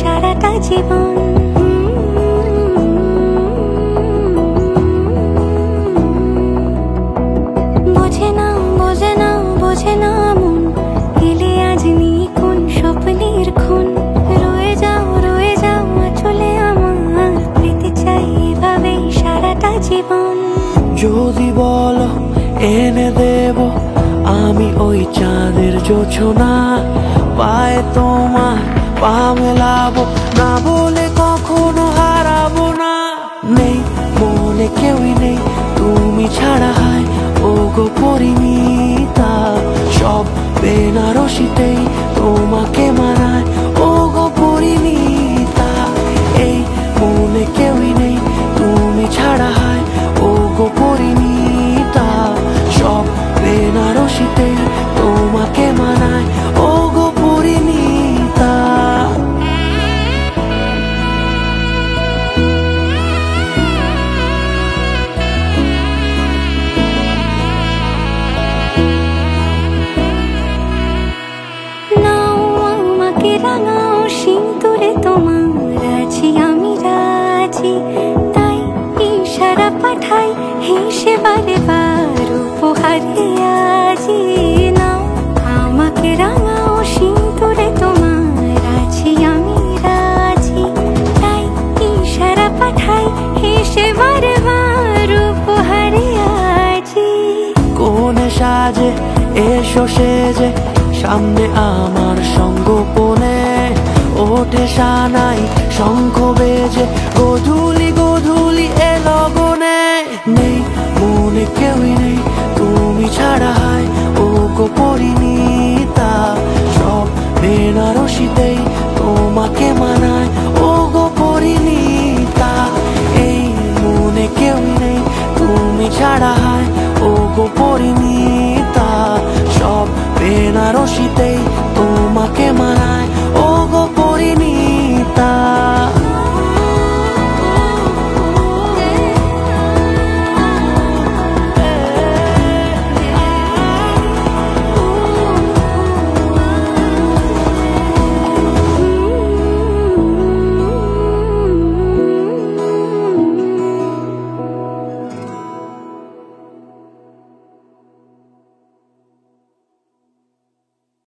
সারাটা জীবন। বোঝে না বোঝে না বোঝে না মন, এলে আজ নিখুন স্বপ্নের খুন। রয়ে যাও চলে আমার, পেতে চাই এভাবেই সারাটা জীবন। যদি বলো এনে দেব আমি ওই চাঁদের জোছনা, পায়ে তোমার পা মেলাবো, না বলে কখনো হারাবো না। নেই মনে কেউই নেই তুমি ছাড়া, হায় ও গো পরিণীতা। সব বেনারসিতেই তোমাকে মানায় ও গো পরিণীতা। এই মনে কেউই নেই তুমি ছাড়া, হায় ও গো পরিণীতা। সব বেনারসিতেই তোমাকে মানায় ও গো পরিণীতা। নাও আমাকে রাঙাও সিঁদুরে তোমার, আছি আমি রাজি। তাই ইশারা পাঠাই হেসে বারে বার উপহারে আজি। নাও আমাকে রাঙাও সিঁদুরে তোমার, আছি আমি রাজি। তাই ইশারা পাঠাই হেসে বারে বার উপহারে আজি। কোনে সাজে এসো সেজে সামনে আমার সঙ্গোপনে, ওঠে সানাই শঙ্খ বেজে গোধূলি গোধূলি এ লগনে। নেই মনে কেউই নেই তুমি ছাড়া, হায়